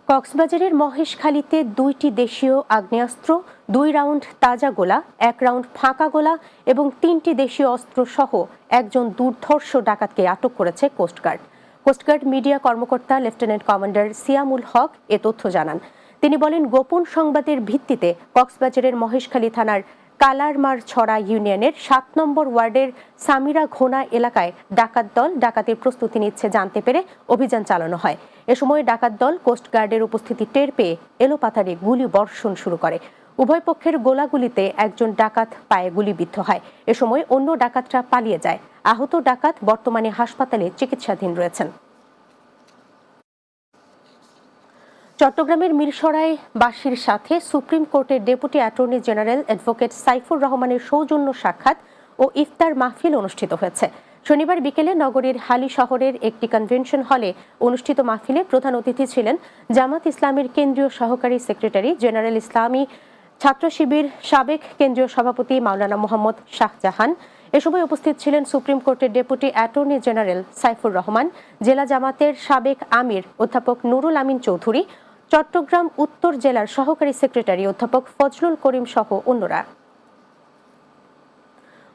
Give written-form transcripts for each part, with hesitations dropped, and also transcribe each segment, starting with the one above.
কক্সবাজারের মহেশখালীতে 2টি দেশীয় আগ্নেয়াস্ত্র, 2 রাউন্ড তাজা গোলা, 1 রাউন্ড ফাঁকা গোলা এবং 3টি দেশীয় অস্ত্র সহ একজন দুর্ধর্ষ ডাকাতকে আটক করেছে কোস্টগার্ড। কোস্টগার্ড মিডিয়া কর্মকর্তা লেফটেন্যান্ট কমান্ডার সিয়ামুল হক এ তথ্য জানান। তিনি বলেন, গোপন সংবাদের ভিত্তিতে কক্সবাজারের মহেশখালী থানার কালারমারছড়া ইউনিয়নের 7 নম্বর ওয়ার্ডের সামিরা ঘোনা এলাকায় ডাকাত দল ডাকাতির প্রস্তুতি নিচ্ছে জানতে পেরে অভিযান চালানো হয়। এ সময় ডাকাত দল কোস্টগার্ডের উপস্থিতি টের পেয়ে এলোপাথাড়ি গুলি বর্ষণ শুরু করে। উভয় পক্ষের গোলাগুলিতে একজন ডাকাত পায়ে গুলিবিদ্ধ হয়। এ সময় অন্য ডাকাতরা পালিয়ে যায়। আহত ডাকাত বর্তমানে হাসপাতালে চিকিৎসাধীন রয়েছেন। চট্টগ্রামের মিরসরাই বাসীর সাথে সুপ্রিম কোর্টের deputy attorney general advocate Saifur রহমানের সৌজন্য সাক্ষাৎ ও ইফতার মাহফিল অনুষ্ঠিত হয়েছে। শনিবার বিকেলে নগরীর হালি শহরের একটি কনভেনশন হলে অনুষ্ঠিত মাহফিলে প্রধান অতিথি ছিলেন জামাত ইসলামের কেন্দ্রীয় সহকারী সেক্রেটারি জেনারেল ইসলামী ছাত্র শিবির সাবেক কেন্দ্রীয় সভাপতি মাওলানা মোহাম্মদ শাহজাহান। এ সময় উপস্থিত ছিলেন সুপ্রিম কোর্টের deputy attorney general Saifur Rahman, জেলা জামাতের সাবেক আমির অধ্যাপক নুরুল আমিন চৌধুরী, চট্টগ্রাম উত্তর জেলার সহকারী সেক্রেটারি অধ্যাপক ফজলুল করিম সহ অন্যরা।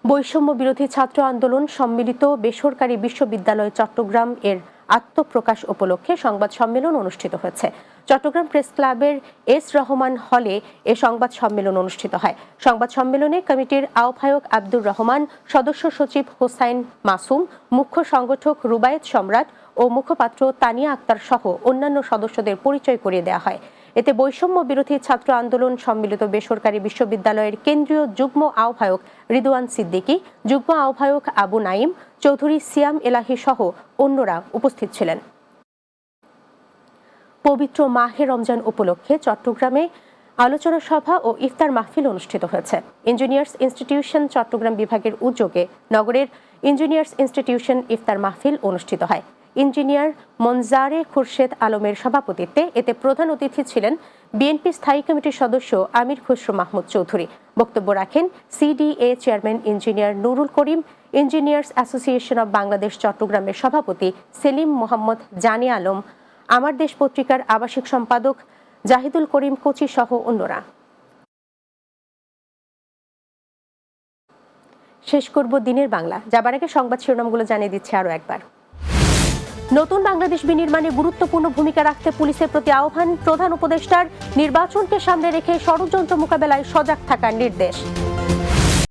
বৈষম্য বিরোধী ছাত্র আন্দোলন সম্মিলিত বেসরকারি বিশ্ববিদ্যালয় চট্টগ্রাম এর আত্মপ্রকাশ উপলক্ষে সংবাদ সম্মেলন অনুষ্ঠিত হয়েছে। চট্টগ্রাম প্রেস ক্লাবের এস রহমান হলে এ সংবাদ সম্মেলন অনুষ্ঠিত হয়। সংবাদ সম্মেলনে কমিটির আহ্বায়ক আব্দুর রহমান, সদস্য সচিব হোসাইন মাসুম, মুখ্য সংগঠক রুবায়েত সম্রাট ও মুখপাত্র তানিয়া আক্তার সহ অন্যান্য সদস্যদের পরিচয় করিয়ে দেওয়া হয়। এতে বৈষম্য বিরোধী ছাত্র আন্দোলন সম্মিলিত বেসরকারি বিশ্ববিদ্যালয়ের কেন্দ্রীয় যুগ্ম আহ্বায়ক রিদওয়ান সিদ্দিকী, যুগ্ম আহ্বায়ক আবু নাইম চৌধুরী, সিয়াম এলাহি সহ অন্যরা উপস্থিত ছিলেন। পবিত্র মাহে রমজান উপলক্ষে চট্টগ্রামে আলোচনা সভা ও ইফতার মাহফিল অনুষ্ঠিত হয়েছে। ইঞ্জিনিয়ার্স ইনস্টিটিউশন চট্টগ্রাম বিভাগের উদ্যোগে নগরের ইঞ্জিনিয়ার্স ইনস্টিটিউশন ইফতার মাহফিল অনুষ্ঠিত হয়। ইঞ্জিনিয়ার মনজারে খুরশেদ আলমের সভাপতিত্বে এতে প্রধান অতিথি ছিলেন বিএনপি স্থায়ী কমিটির সদস্য আমির খসরু মাহমুদ চৌধুরী। বক্তব্য রাখেন CDA chairman engineer Nurul Karim, engineers association of Bangladesh চট্টগ্রামের সভাপতি সেলিম মোহাম্মদ জানি আলম, আমার দেশ পত্রিকার আবাসিক সম্পাদক জাহিদুল করিম কোচি সহ অন্যরা। শেষ করব দিনের বাংলা, যাবার আগে সংবাদ শিরোনামগুলো জানিয়ে দিচ্ছে আরো একবার। নতুন বাংলাদেশ বিনির্মাণে গুরুত্বপূর্ণ ভূমিকা রাখতে পুলিশের প্রতি আহ্বান, প্রধান উপদেষ্টার নির্বাচনকে সামনে রেখে ষড়যন্ত্র মোকাবেলায় সজাগ থাকার নির্দেশ।